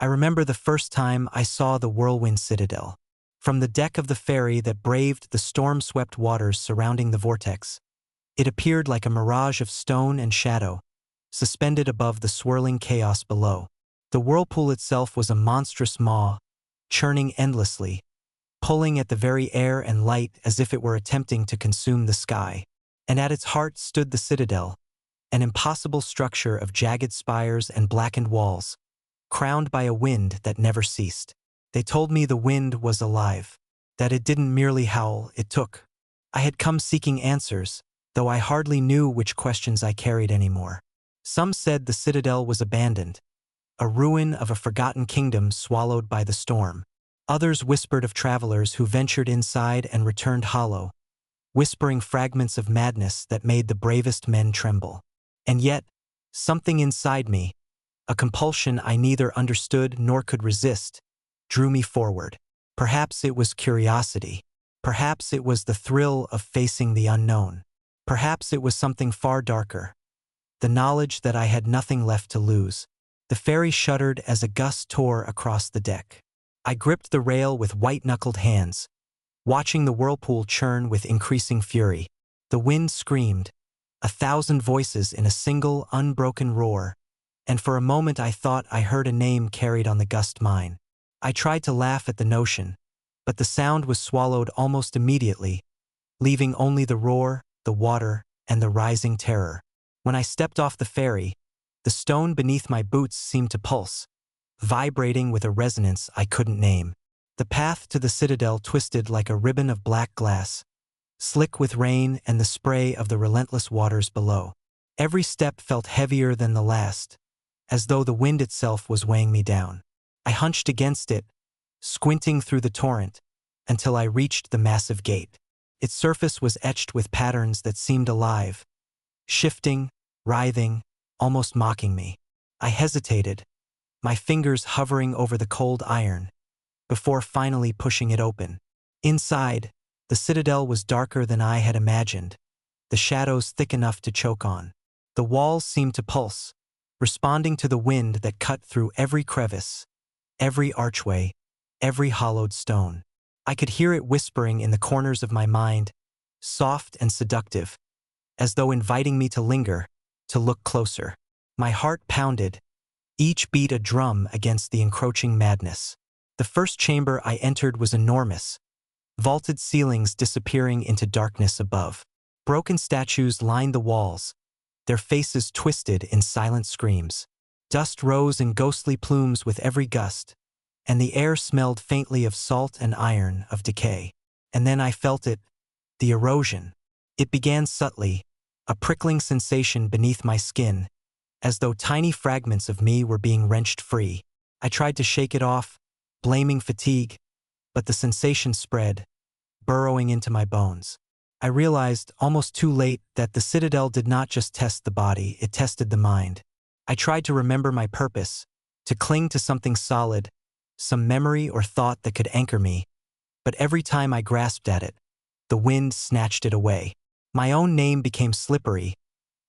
I remember the first time I saw the Whirlwind Citadel. From the deck of the ferry that braved the storm-swept waters surrounding the vortex, it appeared like a mirage of stone and shadow, suspended above the swirling chaos below. The whirlpool itself was a monstrous maw, churning endlessly, pulling at the very air and light as if it were attempting to consume the sky. And at its heart stood the citadel, an impossible structure of jagged spires and blackened walls, crowned by a wind that never ceased. They told me the wind was alive, that it didn't merely howl, it took. I had come seeking answers, though I hardly knew which questions I carried anymore. Some said the citadel was abandoned, a ruin of a forgotten kingdom swallowed by the storm. Others whispered of travelers who ventured inside and returned hollow, whispering fragments of madness that made the bravest men tremble. And yet, something inside me, a compulsion I neither understood nor could resist, drew me forward. Perhaps it was curiosity. Perhaps it was the thrill of facing the unknown. Perhaps it was something far darker, the knowledge that I had nothing left to lose. The ferry shuddered as a gust tore across the deck. I gripped the rail with white-knuckled hands, watching the whirlpool churn with increasing fury. The wind screamed, 1,000 voices in a single, unbroken roar, and for a moment I thought I heard a name carried on the gust mine. I tried to laugh at the notion, but the sound was swallowed almost immediately, leaving only the roar, the water, and the rising terror. When I stepped off the ferry, the stone beneath my boots seemed to pulse, vibrating with a resonance I couldn't name. The path to the citadel twisted like a ribbon of black glass, slick with rain and the spray of the relentless waters below. Every step felt heavier than the last, as though the wind itself was weighing me down. I hunched against it, squinting through the torrent, until I reached the massive gate. Its surface was etched with patterns that seemed alive, shifting, writhing, almost mocking me. I hesitated, my fingers hovering over the cold iron, before finally pushing it open. Inside, the citadel was darker than I had imagined, the shadows thick enough to choke on. The walls seemed to pulse, responding to the wind that cut through every crevice, every archway, every hollowed stone. I could hear it whispering in the corners of my mind, soft and seductive, as though inviting me to linger, to look closer. My heart pounded, each beat a drum against the encroaching madness. The first chamber I entered was enormous, vaulted ceilings disappearing into darkness above. Broken statues lined the walls, their faces twisted in silent screams. Dust rose in ghostly plumes with every gust, and the air smelled faintly of salt and iron, of decay. And then I felt it, the erosion. It began subtly, a prickling sensation beneath my skin, as though tiny fragments of me were being wrenched free. I tried to shake it off, blaming fatigue, but the sensation spread, burrowing into my bones. I realized, almost too late, that the citadel did not just test the body, it tested the mind. I tried to remember my purpose, to cling to something solid, some memory or thought that could anchor me, but every time I grasped at it, the wind snatched it away. My own name became slippery,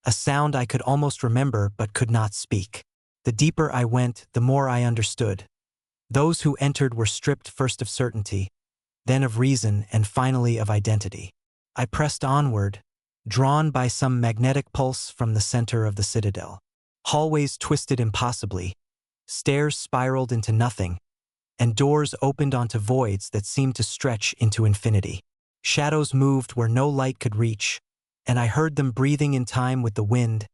a sound I could almost remember but could not speak. The deeper I went, the more I understood. Those who entered were stripped first of certainty, then of reason, and finally of identity. I pressed onward, drawn by some magnetic pulse from the center of the citadel. Hallways twisted impossibly, stairs spiraled into nothing, and doors opened onto voids that seemed to stretch into infinity. Shadows moved where no light could reach, and I heard them breathing in time with the wind,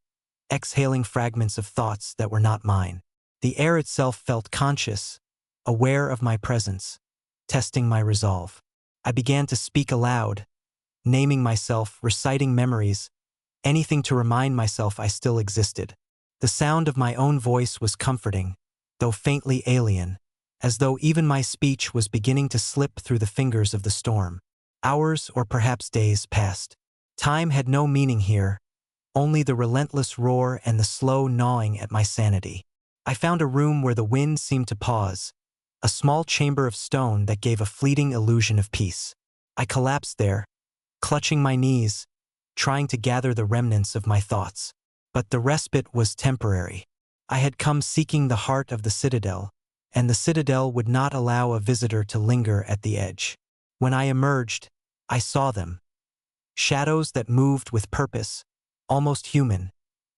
exhaling fragments of thoughts that were not mine. The air itself felt conscious, aware of my presence, testing my resolve. I began to speak aloud, naming myself, reciting memories, anything to remind myself I still existed. The sound of my own voice was comforting, though faintly alien, as though even my speech was beginning to slip through the fingers of the storm. Hours or perhaps days passed. Time had no meaning here, only the relentless roar and the slow gnawing at my sanity. I found a room where the wind seemed to pause, a small chamber of stone that gave a fleeting illusion of peace. I collapsed there, clutching my knees, trying to gather the remnants of my thoughts. But the respite was temporary. I had come seeking the heart of the citadel, and the citadel would not allow a visitor to linger at the edge. When I emerged, I saw them. Shadows that moved with purpose, almost human,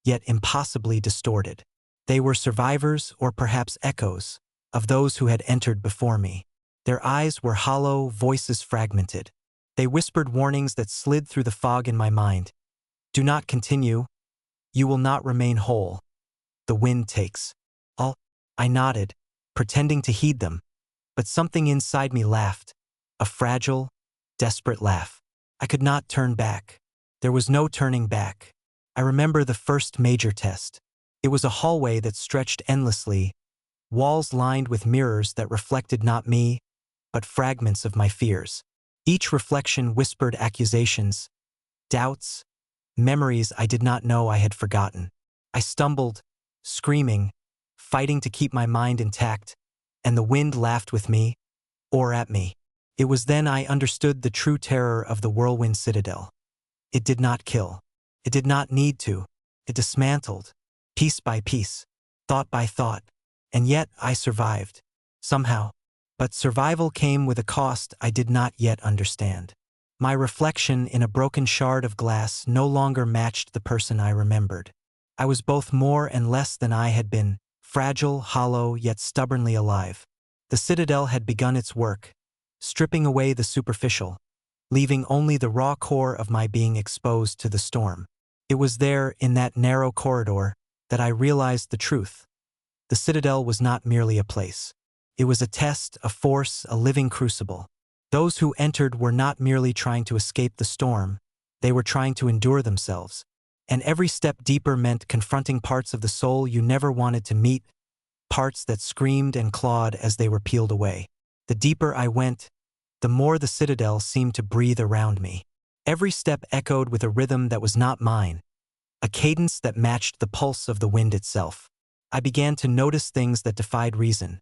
yet impossibly distorted. They were survivors, or perhaps echoes, of those who had entered before me. Their eyes were hollow, voices fragmented. They whispered warnings that slid through the fog in my mind. Do not continue. You will not remain whole. The wind takes all. I nodded, pretending to heed them, but something inside me laughed, a fragile, desperate laugh. I could not turn back. There was no turning back. I remember the first major test. It was a hallway that stretched endlessly, walls lined with mirrors that reflected not me, but fragments of my fears. Each reflection whispered accusations, doubts, memories I did not know I had forgotten. I stumbled, screaming, fighting to keep my mind intact, and the wind laughed with me, or at me. It was then I understood the true terror of the Whirlwind Citadel. It did not kill. It did not need to. It dismantled, piece by piece, thought by thought, and yet I survived, somehow. But survival came with a cost I did not yet understand. My reflection in a broken shard of glass no longer matched the person I remembered. I was both more and less than I had been, fragile, hollow, yet stubbornly alive. The citadel had begun its work, stripping away the superficial, leaving only the raw core of my being exposed to the storm. It was there, in that narrow corridor, that I realized the truth. The citadel was not merely a place. It was a test, a force, a living crucible. Those who entered were not merely trying to escape the storm, they were trying to endure themselves. And every step deeper meant confronting parts of the soul you never wanted to meet, parts that screamed and clawed as they were peeled away. The deeper I went, the more the citadel seemed to breathe around me. Every step echoed with a rhythm that was not mine, a cadence that matched the pulse of the wind itself. I began to notice things that defied reason.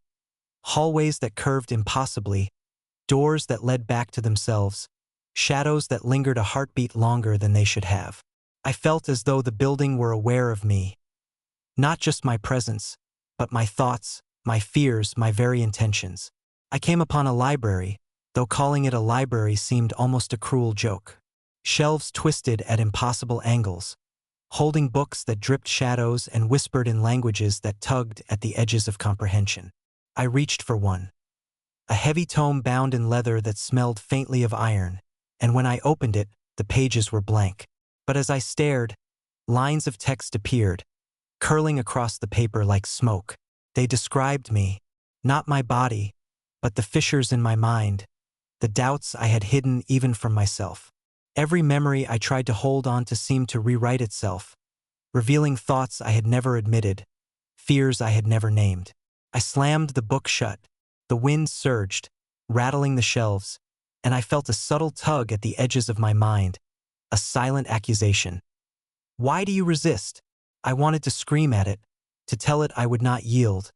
Hallways that curved impossibly, doors that led back to themselves, shadows that lingered a heartbeat longer than they should have. I felt as though the building were aware of me. Not just my presence, but my thoughts, my fears, my very intentions. I came upon a library, though calling it a library seemed almost a cruel joke. Shelves twisted at impossible angles, holding books that dripped shadows and whispered in languages that tugged at the edges of comprehension. I reached for one. A heavy tome bound in leather that smelled faintly of iron, and when I opened it, the pages were blank. But as I stared, lines of text appeared, curling across the paper like smoke. They described me, not my body, but the fissures in my mind, the doubts I had hidden even from myself. Every memory I tried to hold on to seemed to rewrite itself, revealing thoughts I had never admitted, fears I had never named. I slammed the book shut. The wind surged, rattling the shelves, and I felt a subtle tug at the edges of my mind, a silent accusation. Why do you resist? I wanted to scream at it, to tell it I would not yield,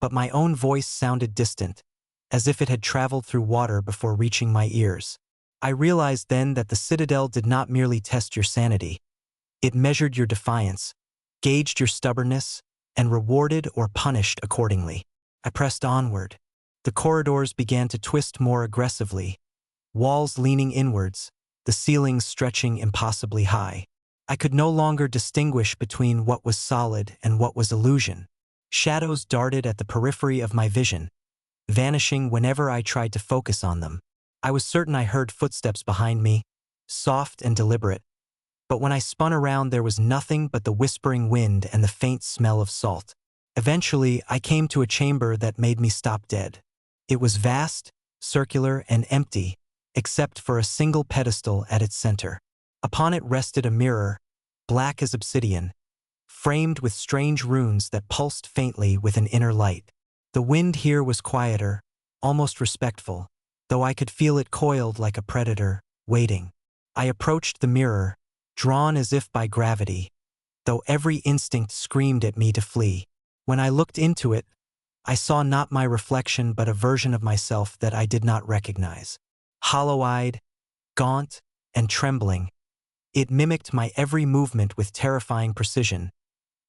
but my own voice sounded distant, as if it had traveled through water before reaching my ears. I realized then that the citadel did not merely test your sanity. It measured your defiance, gauged your stubbornness, and rewarded or punished accordingly. I pressed onward. The corridors began to twist more aggressively, walls leaning inwards, the ceilings stretching impossibly high. I could no longer distinguish between what was solid and what was illusion. Shadows darted at the periphery of my vision, vanishing whenever I tried to focus on them. I was certain I heard footsteps behind me, soft and deliberate, but when I spun around there was nothing but the whispering wind and the faint smell of salt. Eventually, I came to a chamber that made me stop dead. It was vast, circular, and empty, except for a single pedestal at its center. Upon it rested a mirror, black as obsidian, framed with strange runes that pulsed faintly with an inner light. The wind here was quieter, almost respectful, though I could feel it coiled like a predator, waiting. I approached the mirror, drawn as if by gravity, though every instinct screamed at me to flee. When I looked into it, I saw not my reflection but a version of myself that I did not recognize. Hollow-eyed, gaunt, and trembling, it mimicked my every movement with terrifying precision,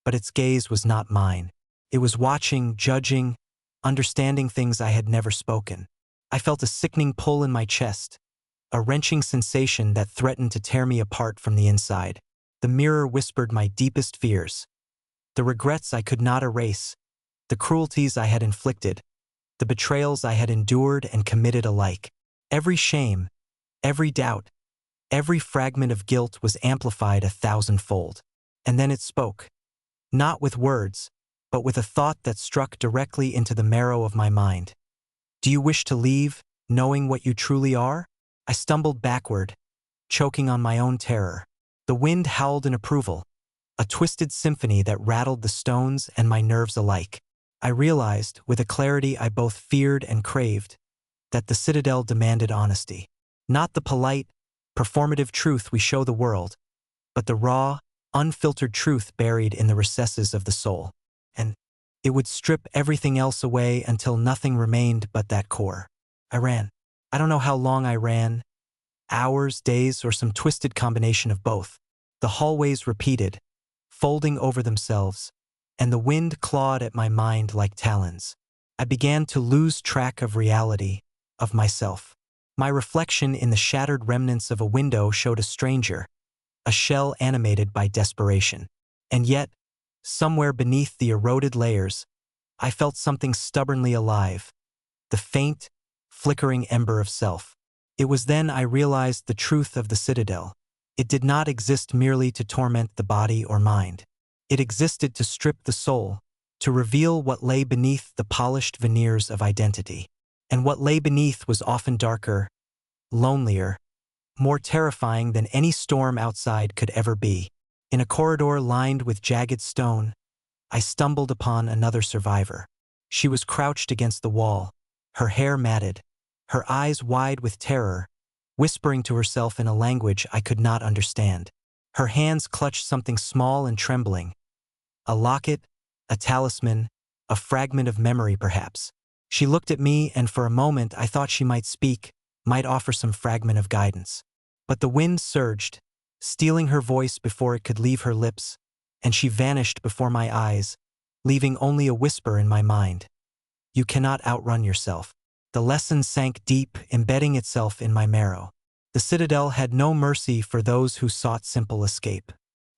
but its gaze was not mine. It was watching, judging, understanding things I had never spoken. I felt a sickening pull in my chest, a wrenching sensation that threatened to tear me apart from the inside. The mirror whispered my deepest fears, the regrets I could not erase, the cruelties I had inflicted, the betrayals I had endured and committed alike. Every shame, every doubt, every fragment of guilt was amplified 1,000-fold. And then it spoke. Not with words, but with a thought that struck directly into the marrow of my mind. Do you wish to leave, knowing what you truly are? I stumbled backward, choking on my own terror. The wind howled in approval, a twisted symphony that rattled the stones and my nerves alike. I realized, with a clarity I both feared and craved, that the Citadel demanded honesty. Not the polite, performative truth we show the world, but the raw, unfiltered truth buried in the recesses of the soul. And it would strip everything else away until nothing remained but that core. I ran. I don't know how long I ran, hours, days, or some twisted combination of both. The hallways repeated, folding over themselves, and the wind clawed at my mind like talons. I began to lose track of reality, of myself. My reflection in the shattered remnants of a window showed a stranger, a shell animated by desperation. And yet, somewhere beneath the eroded layers, I felt something stubbornly alive, the faint, flickering ember of self. It was then I realized the truth of the Citadel. It did not exist merely to torment the body or mind. It existed to strip the soul, to reveal what lay beneath the polished veneers of identity. And what lay beneath was often darker, lonelier, more terrifying than any storm outside could ever be. In a corridor lined with jagged stone, I stumbled upon another survivor. She was crouched against the wall, her hair matted, her eyes wide with terror, whispering to herself in a language I could not understand. Her hands clutched something small and trembling, a locket, a talisman, a fragment of memory perhaps. She looked at me, and for a moment I thought she might speak, might offer some fragment of guidance. But the wind surged, stealing her voice before it could leave her lips, and she vanished before my eyes, leaving only a whisper in my mind. You cannot outrun yourself. The lesson sank deep, embedding itself in my marrow. The Citadel had no mercy for those who sought simple escape.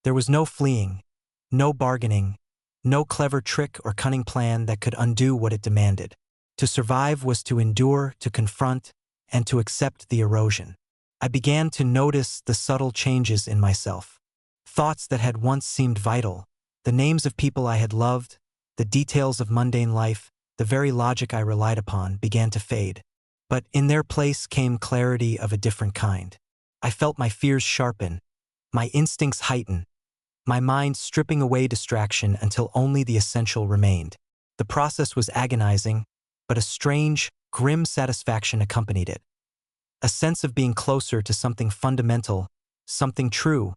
There was no fleeing, no bargaining, no clever trick or cunning plan that could undo what it demanded. To survive was to endure, to confront, and to accept the erosion. I began to notice the subtle changes in myself. Thoughts that had once seemed vital, the names of people I had loved, the details of mundane life, the very logic I relied upon, began to fade. But in their place came clarity of a different kind. I felt my fears sharpen, my instincts heighten, my mind stripping away distraction until only the essential remained. The process was agonizing, but a strange, grim satisfaction accompanied it. A sense of being closer to something fundamental, something true,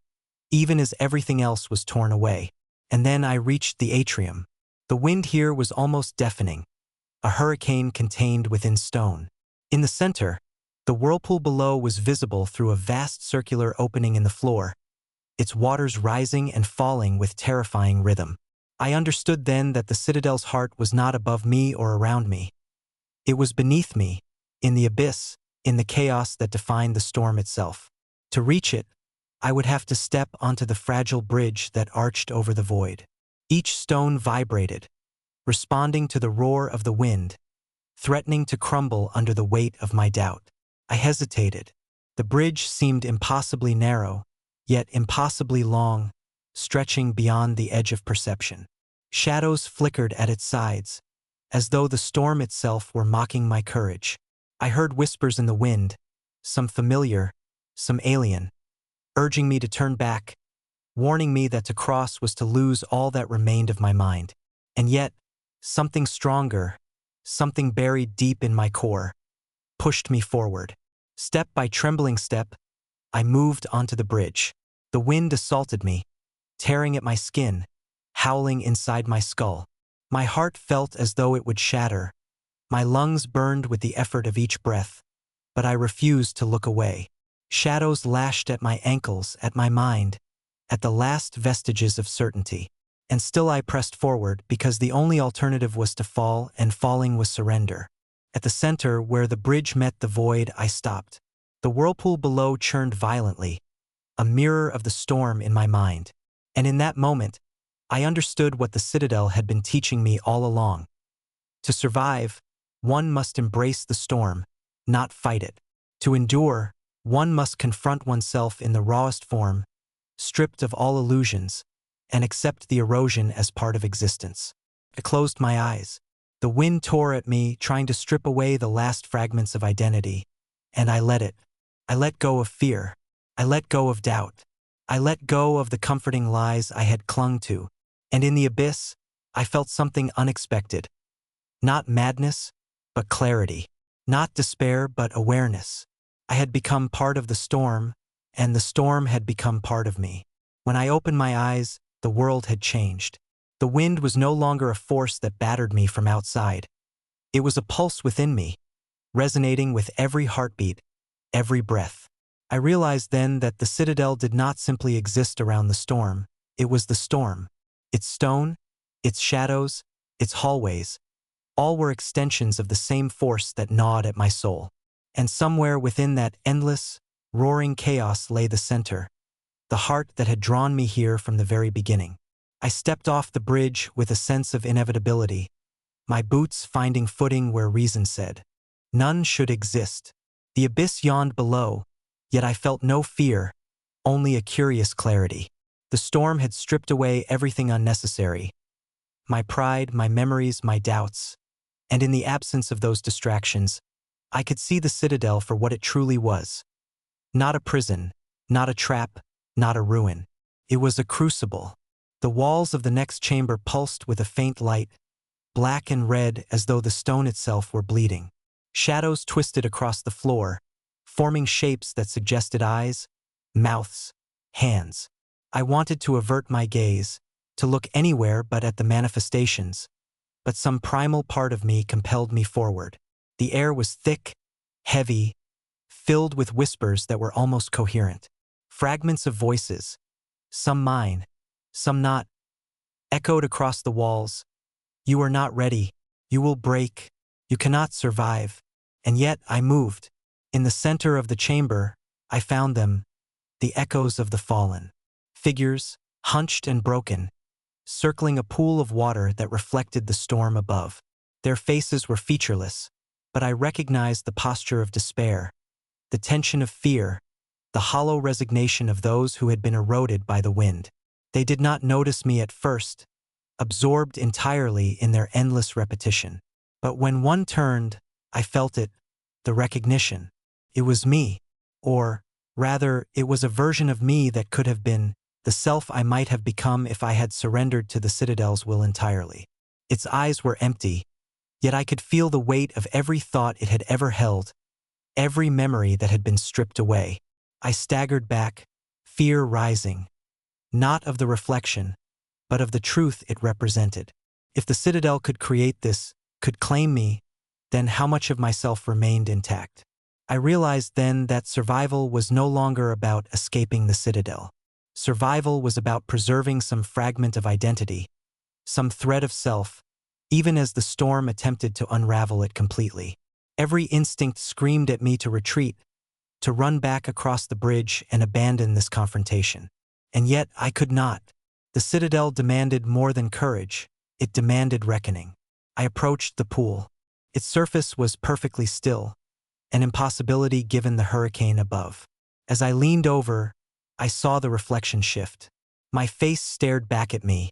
even as everything else was torn away. And then I reached the atrium. The wind here was almost deafening, a hurricane contained within stone. In the center, the whirlpool below was visible through a vast circular opening in the floor, its waters rising and falling with terrifying rhythm. I understood then that the Citadel's heart was not above me or around me. It was beneath me, in the abyss, in the chaos that defined the storm itself. To reach it, I would have to step onto the fragile bridge that arched over the void. Each stone vibrated, responding to the roar of the wind, threatening to crumble under the weight of my doubt. I hesitated. The bridge seemed impossibly narrow, yet impossibly long, stretching beyond the edge of perception. Shadows flickered at its sides, as though the storm itself were mocking my courage. I heard whispers in the wind, some familiar, some alien, urging me to turn back, warning me that to cross was to lose all that remained of my mind. And yet, something stronger, something buried deep in my core, pushed me forward. Step by trembling step, I moved onto the bridge. The wind assaulted me, tearing at my skin, howling inside my skull. My heart felt as though it would shatter. My lungs burned with the effort of each breath, but I refused to look away. Shadows lashed at my ankles, at my mind, at the last vestiges of certainty. And still I pressed forward because the only alternative was to fall, and falling was surrender. At the center, where the bridge met the void, I stopped. The whirlpool below churned violently, a mirror of the storm in my mind. And in that moment, I understood what the Citadel had been teaching me all along. To survive, one must embrace the storm, not fight it. To endure, one must confront oneself in the rawest form, stripped of all illusions, and accept the erosion as part of existence. I closed my eyes. The wind tore at me, trying to strip away the last fragments of identity, and I let it. I let go of fear. I let go of doubt. I let go of the comforting lies I had clung to, and in the abyss, I felt something unexpected. Not madness, but clarity. Not despair, but awareness. I had become part of the storm, and the storm had become part of me. When I opened my eyes, the world had changed. The wind was no longer a force that battered me from outside. It was a pulse within me, resonating with every heartbeat, every breath. I realized then that the Citadel did not simply exist around the storm. It was the storm. Its stone, its shadows, its hallways, all were extensions of the same force that gnawed at my soul. And somewhere within that endless, roaring chaos lay the center, the heart that had drawn me here from the very beginning. I stepped off the bridge with a sense of inevitability, my boots finding footing where reason said, none should exist. The abyss yawned below, yet I felt no fear, only a curious clarity. The storm had stripped away everything unnecessary, my pride, my memories, my doubts, and in the absence of those distractions, I could see the Citadel for what it truly was. Not a prison, not a trap, not a ruin. It was a crucible. The walls of the next chamber pulsed with a faint light, black and red as though the stone itself were bleeding. Shadows twisted across the floor, forming shapes that suggested eyes, mouths, hands. I wanted to avert my gaze, to look anywhere but at the manifestations, but some primal part of me compelled me forward. The air was thick, heavy, filled with whispers that were almost coherent. Fragments of voices, some mine, some not, echoed across the walls. You are not ready. You will break. You cannot survive. And yet I moved. In the center of the chamber, I found them, the echoes of the fallen. Figures, hunched and broken, circling a pool of water that reflected the storm above. Their faces were featureless, but I recognized the posture of despair, the tension of fear, the hollow resignation of those who had been eroded by the wind. They did not notice me at first, absorbed entirely in their endless repetition. But when one turned, I felt it, the recognition. It was me, or, rather, it was a version of me that could have been the self I might have become if I had surrendered to the Citadel's will entirely. Its eyes were empty, yet I could feel the weight of every thought it had ever held, every memory that had been stripped away. I staggered back, fear rising, not of the reflection, but of the truth it represented. If the Citadel could create this, could claim me, then how much of myself remained intact? I realized then that survival was no longer about escaping the Citadel. Survival was about preserving some fragment of identity, some thread of self, even as the storm attempted to unravel it completely. Every instinct screamed at me to retreat, to run back across the bridge and abandon this confrontation. And yet I could not. The Citadel demanded more than courage. It demanded reckoning. I approached the pool. Its surface was perfectly still, an impossibility given the hurricane above. As I leaned over, I saw the reflection shift. My face stared back at me.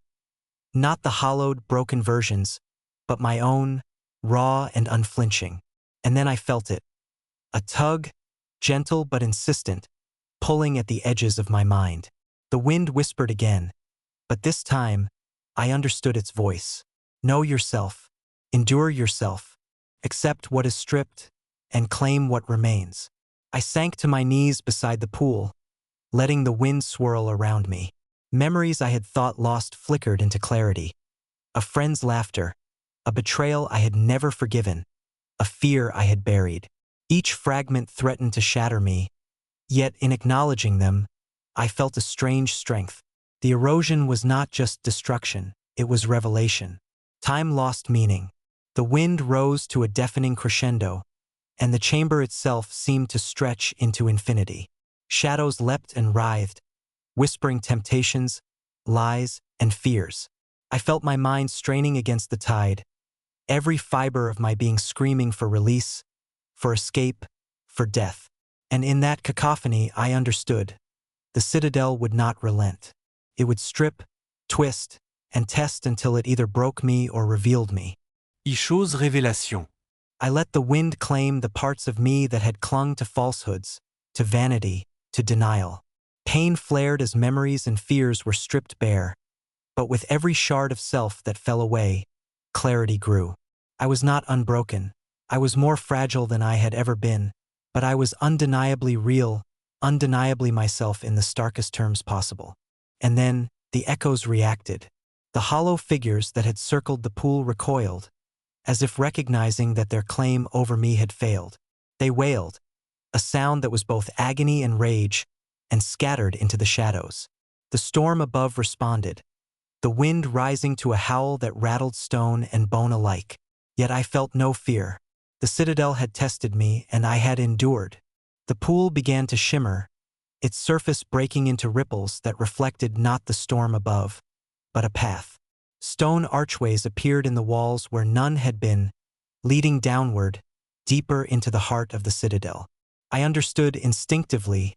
Not the hollowed, broken versions, but my own, raw and unflinching. And then I felt it. A tug, gentle but insistent, pulling at the edges of my mind. The wind whispered again, but this time, I understood its voice. Know yourself. Endure yourself. Accept what is stripped, and claim what remains. I sank to my knees beside the pool, letting the wind swirl around me. Memories I had thought lost flickered into clarity. A friend's laughter, a betrayal I had never forgiven, a fear I had buried. Each fragment threatened to shatter me, yet in acknowledging them, I felt a strange strength. The erosion was not just destruction, it was revelation. Time lost meaning. The wind rose to a deafening crescendo, and the chamber itself seemed to stretch into infinity. Shadows leapt and writhed, whispering temptations, lies, and fears. I felt my mind straining against the tide, every fiber of my being screaming for release, for escape, for death. And in that cacophony I understood. The citadel would not relent. It would strip, twist, and test until it either broke me or revealed me. Chose révélation. I let the wind claim the parts of me that had clung to falsehoods, to vanity, to denial. Pain flared as memories and fears were stripped bare. But with every shard of self that fell away, clarity grew. I was not unbroken. I was more fragile than I had ever been, but I was undeniably real, undeniably myself in the starkest terms possible. And then, the echoes reacted. The hollow figures that had circled the pool recoiled, as if recognizing that their claim over me had failed. They wailed, a sound that was both agony and rage, and scattered into the shadows. The storm above responded, the wind rising to a howl that rattled stone and bone alike. Yet I felt no fear. The citadel had tested me, and I had endured. The pool began to shimmer, its surface breaking into ripples that reflected not the storm above, but a path. Stone archways appeared in the walls where none had been, leading downward, deeper into the heart of the citadel. I understood instinctively,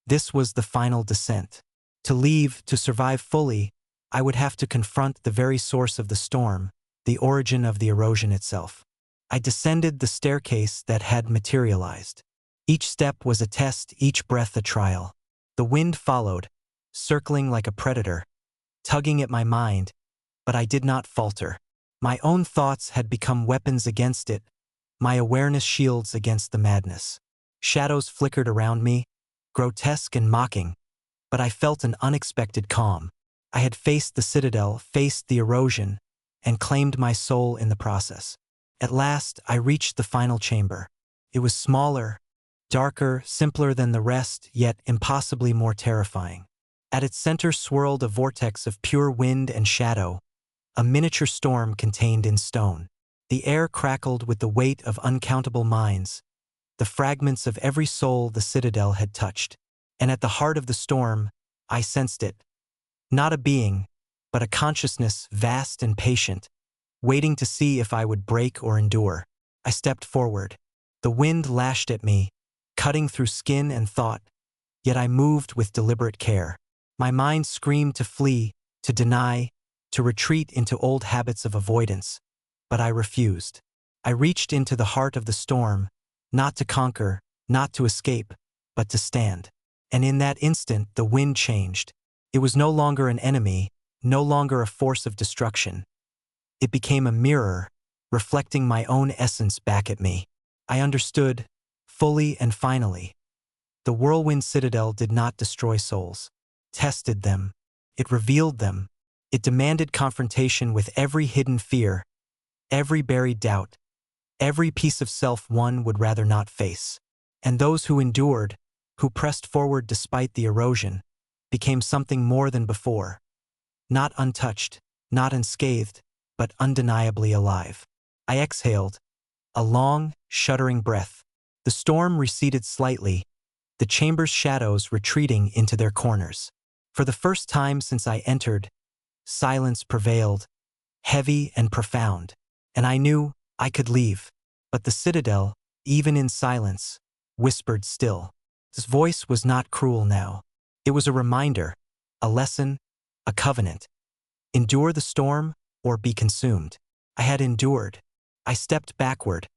this was the final descent. To leave, to survive fully, I would have to confront the very source of the storm, the origin of the erosion itself. I descended the staircase that had materialized. Each step was a test, each breath a trial. The wind followed, circling like a predator, tugging at my mind, but I did not falter. My own thoughts had become weapons against it, my awareness shields against the madness. Shadows flickered around me, grotesque and mocking, but I felt an unexpected calm. I had faced the citadel, faced the erosion, and claimed my soul in the process. At last, I reached the final chamber. It was smaller, darker, simpler than the rest, yet impossibly more terrifying. At its center swirled a vortex of pure wind and shadow, a miniature storm contained in stone. The air crackled with the weight of uncountable minds, the fragments of every soul the citadel had touched. And at the heart of the storm, I sensed it. Not a being, but a consciousness vast and patient, waiting to see if I would break or endure. I stepped forward. The wind lashed at me, cutting through skin and thought, yet I moved with deliberate care. My mind screamed to flee, to deny, to retreat into old habits of avoidance, but I refused. I reached into the heart of the storm, not to conquer, not to escape, but to stand. And in that instant, the wind changed. It was no longer an enemy, no longer a force of destruction. It became a mirror, reflecting my own essence back at me. I understood, fully and finally. The Whirlwind Citadel did not destroy souls, tested them. It revealed them. It demanded confrontation with every hidden fear, every buried doubt, every piece of self one would rather not face. And those who endured, who pressed forward despite the erosion, became something more than before. Not untouched, not unscathed, but undeniably alive. I exhaled, a long, shuddering breath. The storm receded slightly, the chamber's shadows retreating into their corners. For the first time since I entered, silence prevailed, heavy and profound, and I knew I could leave. But the citadel, even in silence, whispered still. His voice was not cruel now. It was a reminder, a lesson, a covenant. Endure the storm or be consumed. I had endured. I stepped backward,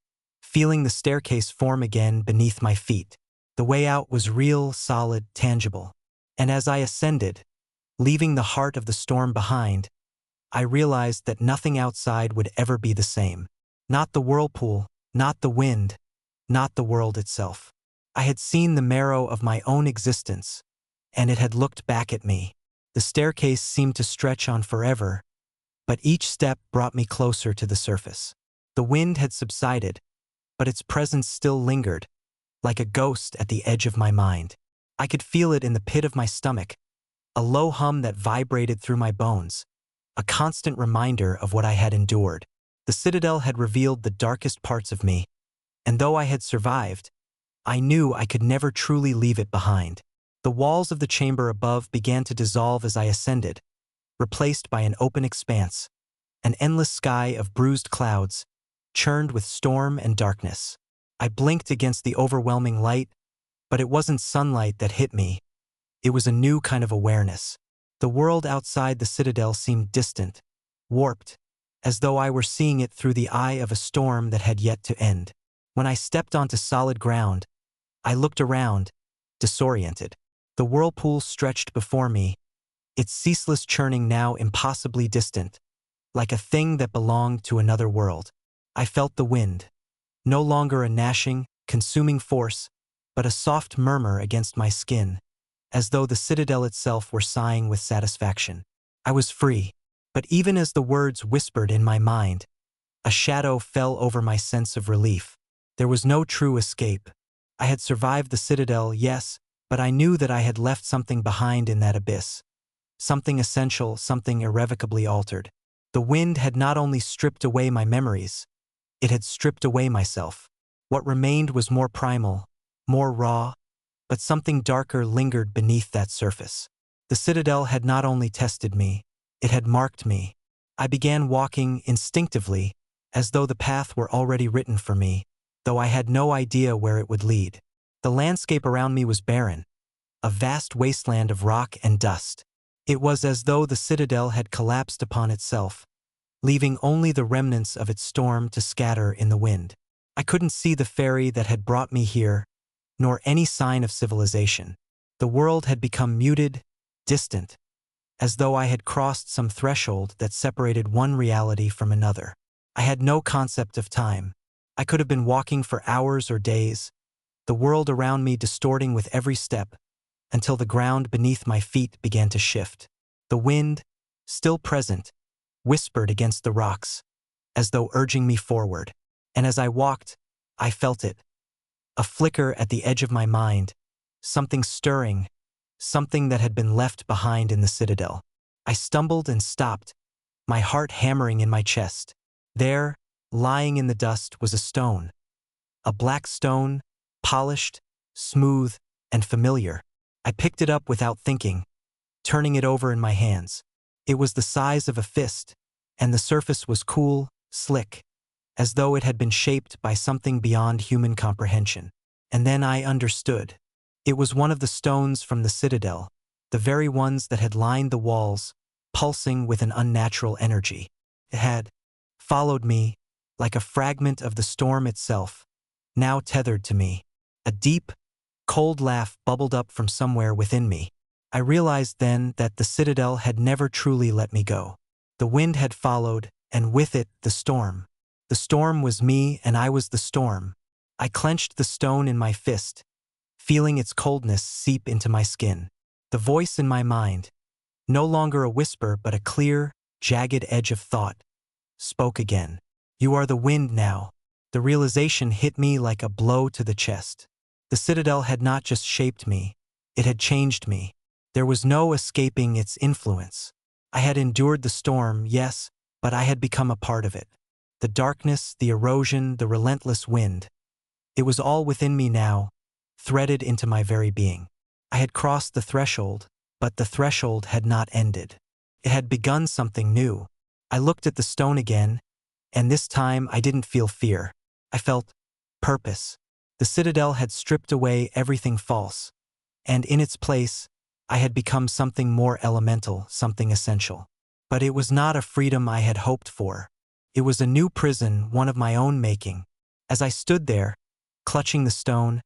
feeling the staircase form again beneath my feet. The way out was real, solid, tangible. And as I ascended, leaving the heart of the storm behind, I realized that nothing outside would ever be the same. Not the whirlpool, not the wind, not the world itself. I had seen the marrow of my own existence, and it had looked back at me. The staircase seemed to stretch on forever, but each step brought me closer to the surface. The wind had subsided, but its presence still lingered, like a ghost at the edge of my mind. I could feel it in the pit of my stomach, a low hum that vibrated through my bones, a constant reminder of what I had endured. The citadel had revealed the darkest parts of me, and though I had survived, I knew I could never truly leave it behind. The walls of the chamber above began to dissolve as I ascended, replaced by an open expanse, an endless sky of bruised clouds, churned with storm and darkness. I blinked against the overwhelming light, but it wasn't sunlight that hit me. It was a new kind of awareness. The world outside the citadel seemed distant, warped, as though I were seeing it through the eye of a storm that had yet to end. When I stepped onto solid ground, I looked around, disoriented. The whirlpool stretched before me, its ceaseless churning now impossibly distant, like a thing that belonged to another world. I felt the wind, no longer a gnashing, consuming force, but a soft murmur against my skin, as though the citadel itself were sighing with satisfaction. I was free, but even as the words whispered in my mind, a shadow fell over my sense of relief. There was no true escape. I had survived the citadel, yes, but I knew that I had left something behind in that abyss. Something essential, something irrevocably altered. The wind had not only stripped away my memories, it had stripped away myself. What remained was more primal, more raw, but something darker lingered beneath that surface. The citadel had not only tested me, it had marked me. I began walking instinctively, as though the path were already written for me, though I had no idea where it would lead. The landscape around me was barren, a vast wasteland of rock and dust. It was as though the citadel had collapsed upon itself, leaving only the remnants of its storm to scatter in the wind. I couldn't see the ferry that had brought me here, nor any sign of civilization. The world had become muted, distant, as though I had crossed some threshold that separated one reality from another. I had no concept of time. I could have been walking for hours or days, the world around me distorting with every step, until the ground beneath my feet began to shift. The wind, still present, whispered against the rocks, as though urging me forward. And as I walked, I felt it. A flicker at the edge of my mind, something stirring, something that had been left behind in the citadel. I stumbled and stopped, my heart hammering in my chest. There, lying in the dust, was a stone. A black stone, polished, smooth, and familiar. I picked it up without thinking, turning it over in my hands. It was the size of a fist, and the surface was cool, slick, as though it had been shaped by something beyond human comprehension. And then I understood. It was one of the stones from the citadel, the very ones that had lined the walls, pulsing with an unnatural energy. It had followed me, like a fragment of the storm itself, now tethered to me. A deep, cold laugh bubbled up from somewhere within me. I realized then that the citadel had never truly let me go. The wind had followed, and with it, the storm. The storm was me, and I was the storm. I clenched the stone in my fist, feeling its coldness seep into my skin. The voice in my mind, no longer a whisper but a clear, jagged edge of thought, spoke again. You are the wind now. The realization hit me like a blow to the chest. The citadel had not just shaped me, it had changed me. There was no escaping its influence. I had endured the storm, yes, but I had become a part of it. The darkness, the erosion, the relentless wind. It was all within me now, threaded into my very being. I had crossed the threshold, but the threshold had not ended. It had begun something new. I looked at the stone again, and this time I didn't feel fear. I felt purpose. The citadel had stripped away everything false, and in its place, I had become something more elemental, something essential. But it was not a freedom I had hoped for. It was a new prison, one of my own making. As I stood there, clutching the stone,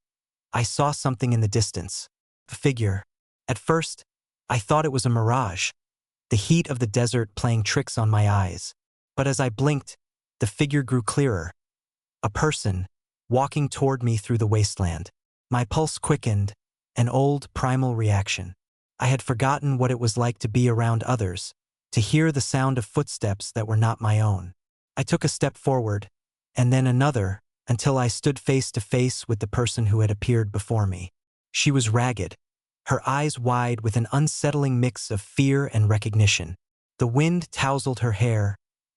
I saw something in the distance. A figure. At first, I thought it was a mirage, the heat of the desert playing tricks on my eyes. But as I blinked, the figure grew clearer. A person, walking toward me through the wasteland. My pulse quickened, an old, primal reaction. I had forgotten what it was like to be around others, to hear the sound of footsteps that were not my own. I took a step forward, and then another, until I stood face to face with the person who had appeared before me. She was ragged, her eyes wide with an unsettling mix of fear and recognition. The wind tousled her hair,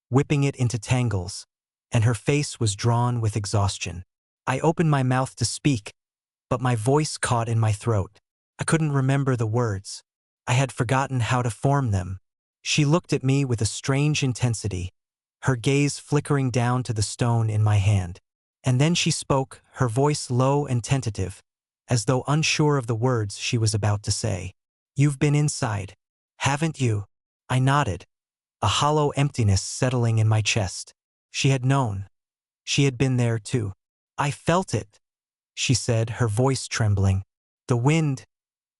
whipping it into tangles, and her face was drawn with exhaustion. I opened my mouth to speak, but my voice caught in my throat. I couldn't remember the words. I had forgotten how to form them. She looked at me with a strange intensity, her gaze flickering down to the stone in my hand. And then she spoke, her voice low and tentative, as though unsure of the words she was about to say. "You've been inside, haven't you?" I nodded, a hollow emptiness settling in my chest. She had known. She had been there too. "I felt it," she said, her voice trembling. "The wind,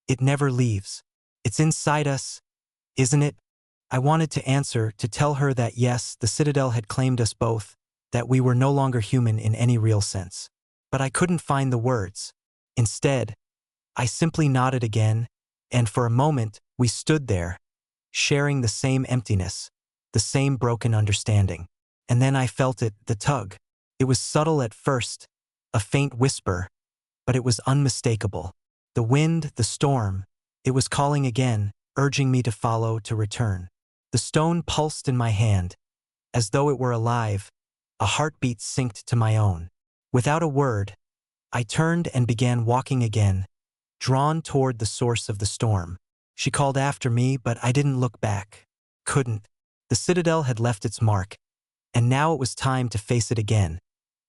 it never leaves. It's inside us, isn't it?" I wanted to answer, to tell her that yes, the Citadel had claimed us both, that we were no longer human in any real sense. But I couldn't find the words. Instead, I simply nodded again, and for a moment, we stood there, sharing the same emptiness, the same broken understanding. And then I felt it, the tug. It was subtle at first, a faint whisper, but it was unmistakable. The wind, the storm, it was calling again, urging me to follow, to return. The stone pulsed in my hand, as though it were alive, a heartbeat synced to my own. Without a word, I turned and began walking again, drawn toward the source of the storm. She called after me, but I didn't look back. Couldn't. The Citadel had left its mark, and now it was time to face it again,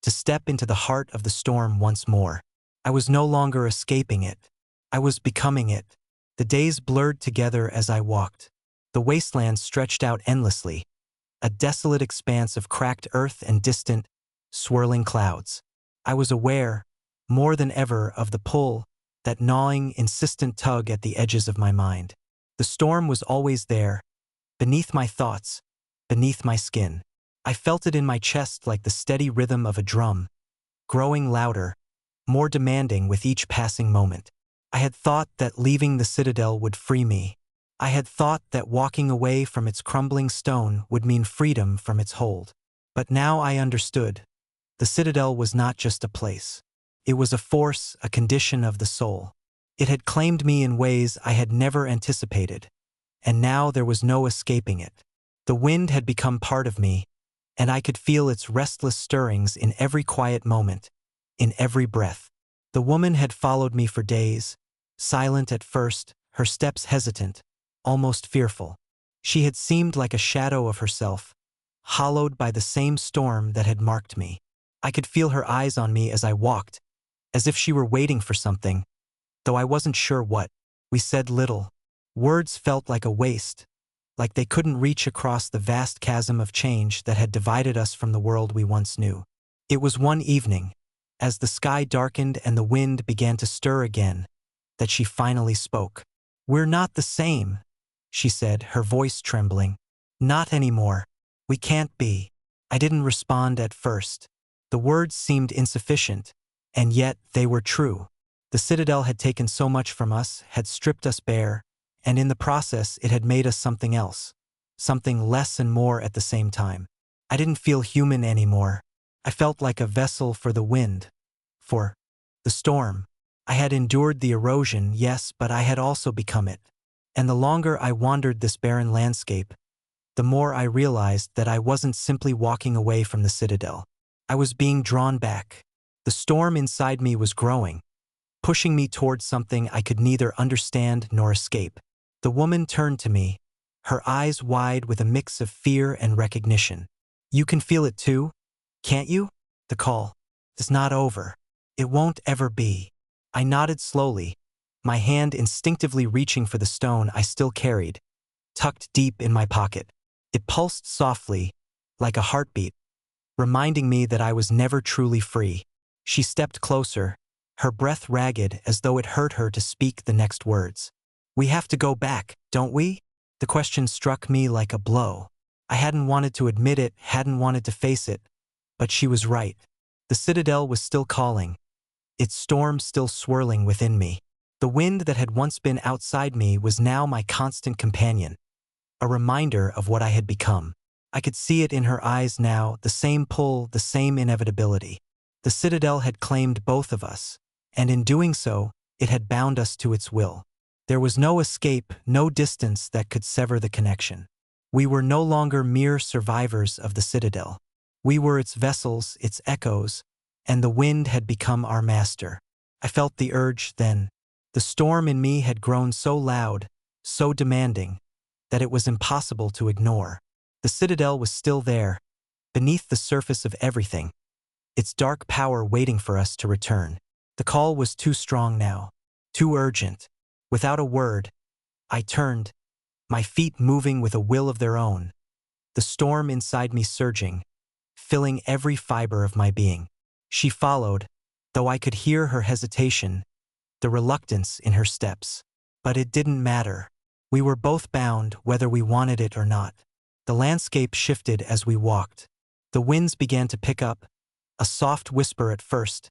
to step into the heart of the storm once more. I was no longer escaping it. I was becoming it. The days blurred together as I walked. The wasteland stretched out endlessly, a desolate expanse of cracked earth and distant, swirling clouds. I was aware, more than ever, of the pull, that gnawing, insistent tug at the edges of my mind. The storm was always there, beneath my thoughts, beneath my skin. I felt it in my chest like the steady rhythm of a drum, growing louder, more demanding with each passing moment. I had thought that leaving the Citadel would free me. I had thought that walking away from its crumbling stone would mean freedom from its hold. But now I understood. The Citadel was not just a place. It was a force, a condition of the soul. It had claimed me in ways I had never anticipated, and now there was no escaping it. The wind had become part of me, and I could feel its restless stirrings in every quiet moment, in every breath. The woman had followed me for days, silent at first, her steps hesitant, almost fearful. She had seemed like a shadow of herself, hollowed by the same storm that had marked me. I could feel her eyes on me as I walked, as if she were waiting for something, though I wasn't sure what. We said little. Words felt like a waste, like they couldn't reach across the vast chasm of change that had divided us from the world we once knew. It was one evening, as the sky darkened and the wind began to stir again, that she finally spoke. "We're not the same," she said, her voice trembling. "Not anymore. We can't be." I didn't respond at first. The words seemed insufficient, and yet they were true. The Citadel had taken so much from us, had stripped us bare, and in the process it had made us something else, something less and more at the same time. I didn't feel human anymore. I felt like a vessel for the wind, for the storm. I had endured the erosion, yes, but I had also become it. And the longer I wandered this barren landscape, the more I realized that I wasn't simply walking away from the Citadel. I was being drawn back. The storm inside me was growing, pushing me towards something I could neither understand nor escape. The woman turned to me, her eyes wide with a mix of fear and recognition. "You can feel it too, can't you? The call is not over. It won't ever be." I nodded slowly, my hand instinctively reaching for the stone I still carried, tucked deep in my pocket. It pulsed softly, like a heartbeat, reminding me that I was never truly free. She stepped closer, her breath ragged as though it hurt her to speak the next words. "We have to go back, don't we?" The question struck me like a blow. I hadn't wanted to admit it, hadn't wanted to face it, but she was right. The Citadel was still calling, its storm still swirling within me. The wind that had once been outside me was now my constant companion, a reminder of what I had become. I could see it in her eyes now, the same pull, the same inevitability. The Citadel had claimed both of us, and in doing so, it had bound us to its will. There was no escape, no distance that could sever the connection. We were no longer mere survivors of the citadel. We were its vessels, its echoes, and the wind had become our master. I felt the urge then. The storm in me had grown so loud, so demanding, that it was impossible to ignore. The citadel was still there, beneath the surface of everything, its dark power waiting for us to return. The call was too strong now, too urgent. Without a word, I turned, my feet moving with a will of their own, the storm inside me surging, filling every fiber of my being. She followed, though I could hear her hesitation, the reluctance in her steps. But it didn't matter. We were both bound, whether we wanted it or not. The landscape shifted as we walked. The winds began to pick up, a soft whisper at first,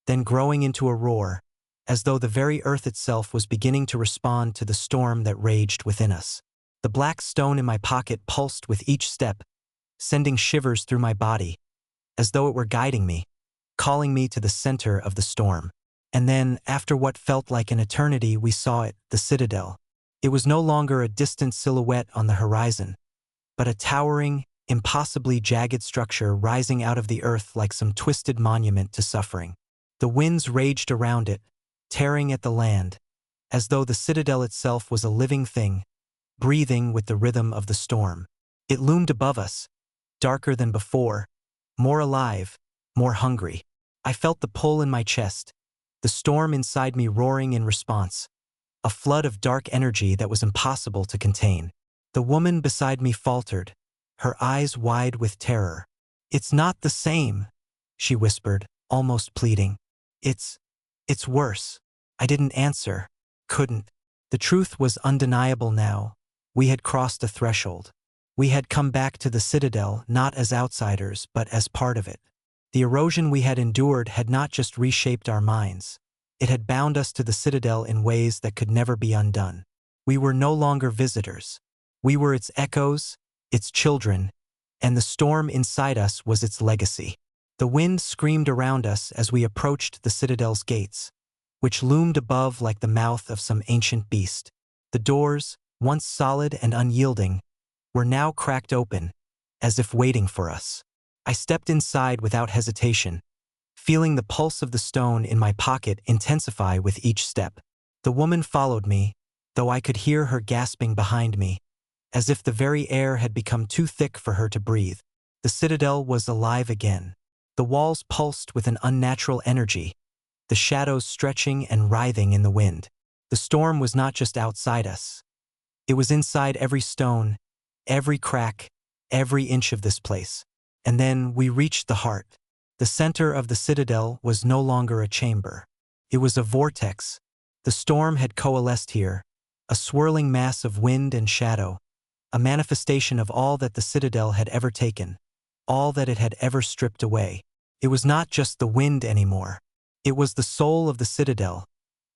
then growing into a roar, as though the very earth itself was beginning to respond to the storm that raged within us. The black stone in my pocket pulsed with each step, sending shivers through my body, as though it were guiding me, calling me to the center of the storm. And then, after what felt like an eternity, we saw it, the citadel. It was no longer a distant silhouette on the horizon, but a towering, impossibly jagged structure rising out of the earth like some twisted monument to suffering. The winds raged around it, tearing at the land, as though the citadel itself was a living thing, breathing with the rhythm of the storm. It loomed above us, darker than before, more alive, more hungry. I felt the pull in my chest, the storm inside me roaring in response, a flood of dark energy that was impossible to contain. The woman beside me faltered, her eyes wide with terror. "It's not the same," she whispered, almost pleading. It's worse." I didn't answer, couldn't. The truth was undeniable now. We had crossed a threshold. We had come back to the citadel not as outsiders, but as part of it. The erosion we had endured had not just reshaped our minds. It had bound us to the citadel in ways that could never be undone. We were no longer visitors. We were its echoes, its children, and the storm inside us was its legacy. The wind screamed around us as we approached the citadel's gates, which loomed above like the mouth of some ancient beast. The doors, once solid and unyielding, were now cracked open, as if waiting for us. I stepped inside without hesitation, feeling the pulse of the stone in my pocket intensify with each step. The woman followed me, though I could hear her gasping behind me, as if the very air had become too thick for her to breathe. The citadel was alive again. The walls pulsed with an unnatural energy, the shadows stretching and writhing in the wind. The storm was not just outside us. It was inside every stone, every crack, every inch of this place. And then we reached the heart. The center of the citadel was no longer a chamber. It was a vortex. The storm had coalesced here, a swirling mass of wind and shadow, a manifestation of all that the citadel had ever taken, all that it had ever stripped away. It was not just the wind anymore. It was the soul of the citadel,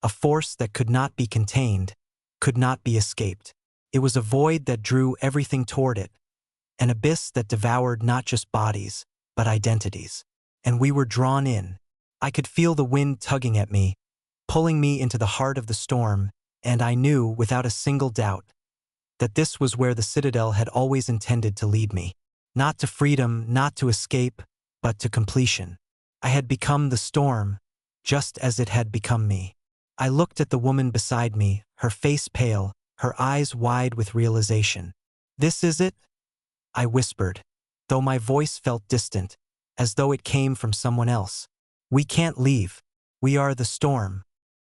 a force that could not be contained, could not be escaped. It was a void that drew everything toward it, an abyss that devoured not just bodies, but identities. And we were drawn in. I could feel the wind tugging at me, pulling me into the heart of the storm, and I knew, without a single doubt, that this was where the citadel had always intended to lead me. Not to freedom, not to escape, but to completion. I had become the storm, just as it had become me. I looked at the woman beside me, her face pale, her eyes wide with realization. "This is it?" I whispered, though my voice felt distant, as though it came from someone else. "We can't leave. We are the storm.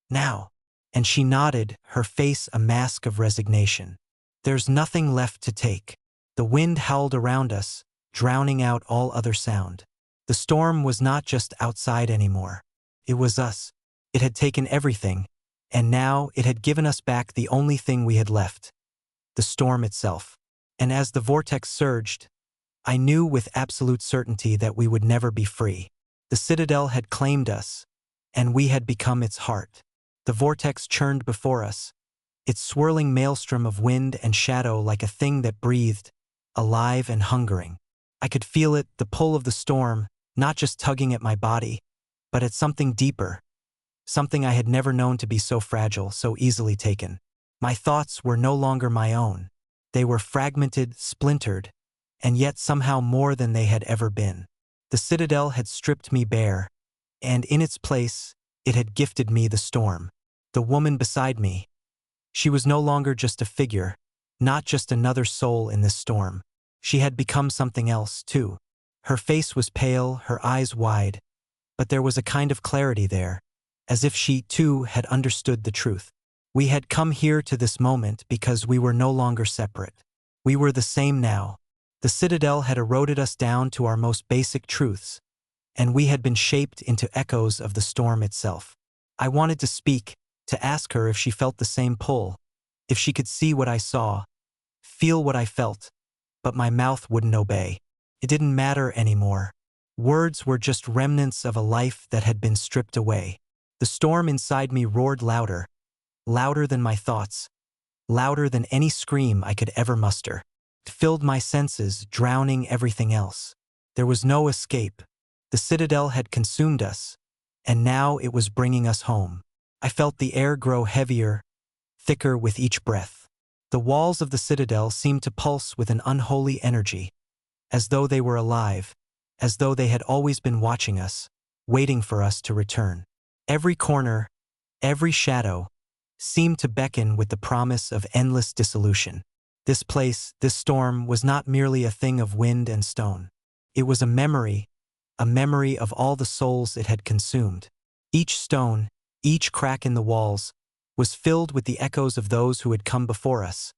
Now." And she nodded, her face a mask of resignation. "There's nothing left to take." The wind howled around us, drowning out all other sound. The storm was not just outside anymore. It was us. It had taken everything, and now it had given us back the only thing we had left, the storm itself. And as the vortex surged, I knew with absolute certainty that we would never be free. The citadel had claimed us, and we had become its heart. The vortex churned before us, its swirling maelstrom of wind and shadow like a thing that breathed, alive and hungering. I could feel it, the pull of the storm, not just tugging at my body, but at something deeper, something I had never known to be so fragile, so easily taken. My thoughts were no longer my own. They were fragmented, splintered, and yet somehow more than they had ever been. The citadel had stripped me bare, and in its place, it had gifted me the storm. The woman beside me. She was no longer just a figure, not just another soul in this storm. She had become something else, too. Her face was pale, her eyes wide, but there was a kind of clarity there, as if she, too, had understood the truth. We had come here to this moment because we were no longer separate. We were the same now. The citadel had eroded us down to our most basic truths, and we had been shaped into echoes of the storm itself. I wanted to speak, to ask her if she felt the same pull, if she could see what I saw, feel what I felt, but my mouth wouldn't obey. It didn't matter anymore. Words were just remnants of a life that had been stripped away. The storm inside me roared louder, louder than my thoughts, louder than any scream I could ever muster. It filled my senses, drowning everything else. There was no escape. The citadel had consumed us, and now it was bringing us home. I felt the air grow heavier, thicker with each breath. The walls of the citadel seemed to pulse with an unholy energy, as though they were alive, as though they had always been watching us, waiting for us to return. Every corner, every shadow, seemed to beckon with the promise of endless dissolution. This place, this storm, was not merely a thing of wind and stone. It was a memory of all the souls it had consumed. Each stone, each crack in the walls, was filled with the echoes of those who had come before us,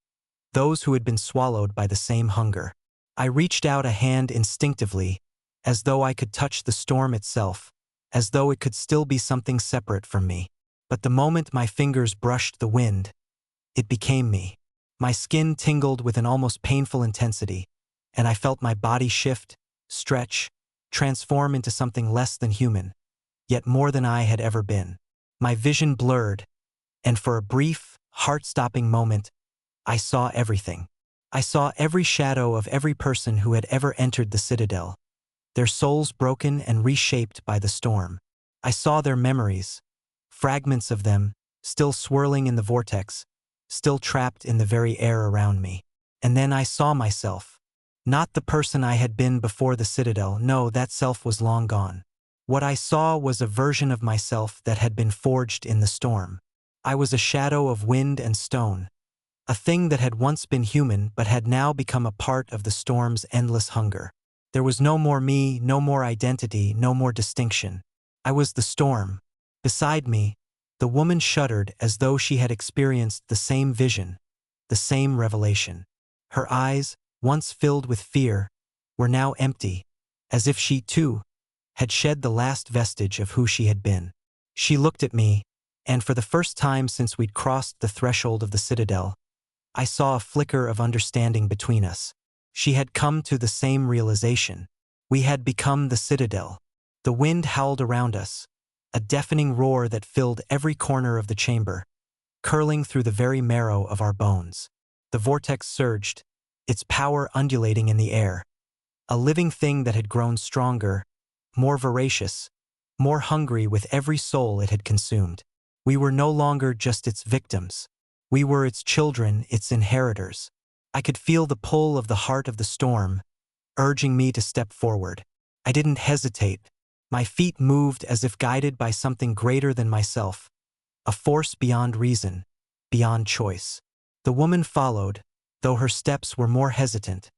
those who had been swallowed by the same hunger. I reached out a hand instinctively, as though I could touch the storm itself, as though it could still be something separate from me. But the moment my fingers brushed the wind, it became me. My skin tingled with an almost painful intensity, and I felt my body shift, stretch, transform into something less than human, yet more than I had ever been. My vision blurred, and for a brief, heart-stopping moment, I saw everything. I saw every shadow of every person who had ever entered the citadel, their souls broken and reshaped by the storm. I saw their memories, fragments of them, still swirling in the vortex, still trapped in the very air around me. And then I saw myself. Not the person I had been before the citadel, no, that self was long gone. What I saw was a version of myself that had been forged in the storm. I was a shadow of wind and stone, a thing that had once been human but had now become a part of the storm's endless hunger. There was no more me, no more identity, no more distinction. I was the storm. Beside me, the woman shuddered as though she had experienced the same vision, the same revelation. Her eyes, once filled with fear, were now empty, as if she, too, had shed the last vestige of who she had been. She looked at me, and for the first time since we'd crossed the threshold of the citadel, I saw a flicker of understanding between us. She had come to the same realization. We had become the citadel. The wind howled around us, a deafening roar that filled every corner of the chamber, curling through the very marrow of our bones. The vortex surged, its power undulating in the air, a living thing that had grown stronger, more voracious, more hungry with every soul it had consumed. We were no longer just its victims. We were its children, its inheritors. I could feel the pull of the heart of the storm, urging me to step forward. I didn't hesitate. My feet moved as if guided by something greater than myself, a force beyond reason, beyond choice. The woman followed, though her steps were more hesitant,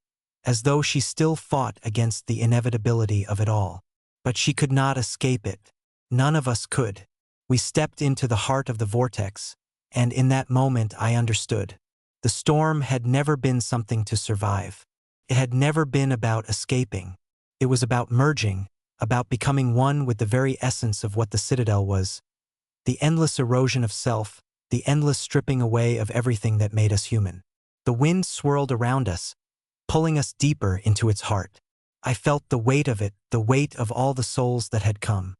as though she still fought against the inevitability of it all. But she could not escape it. None of us could. We stepped into the heart of the vortex, and in that moment I understood. The storm had never been something to survive. It had never been about escaping. It was about merging, about becoming one with the very essence of what the citadel was. The endless erosion of self, the endless stripping away of everything that made us human. The wind swirled around us, pulling us deeper into its heart. I felt the weight of it, the weight of all the souls that had come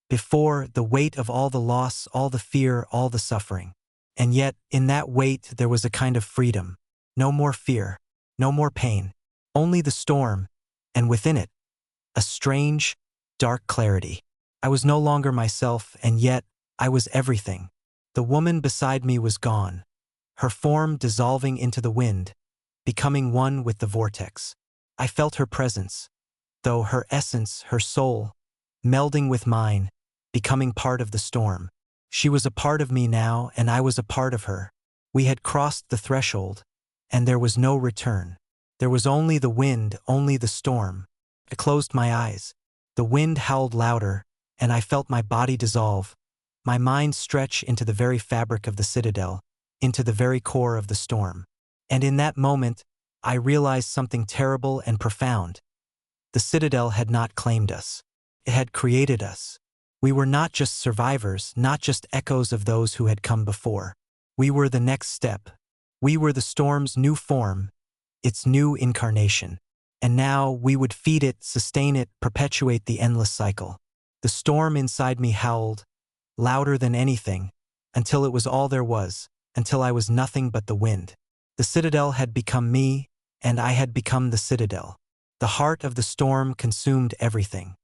before, the weight of all the loss, all the fear, all the suffering. And yet, in that weight there was a kind of freedom. No more fear, no more pain, only the storm, and within it, a strange, dark clarity. I was no longer myself, and yet I was everything. The woman beside me was gone. her form dissolving into the wind, becoming one with the vortex. I felt her presence, though her essence, her soul, melding with mine, becoming part of the storm. She was a part of me now, and I was a part of her. We had crossed the threshold, and there was no return. There was only the wind, only the storm. I closed my eyes. The wind howled louder, and I felt my body dissolve, my mind stretch into the very fabric of the citadel, into the very core of the storm. And in that moment, I realized something terrible and profound. The citadel had not claimed us. It had created us. We were not just survivors, not just echoes of those who had come before. We were the next step. We were the storm's new form, its new incarnation. And now we would feed it, sustain it, perpetuate the endless cycle. The storm inside me howled, louder than anything, until it was all there was, until I was nothing but the wind. The citadel had become me, and I had become the citadel. The heart of the storm consumed everything.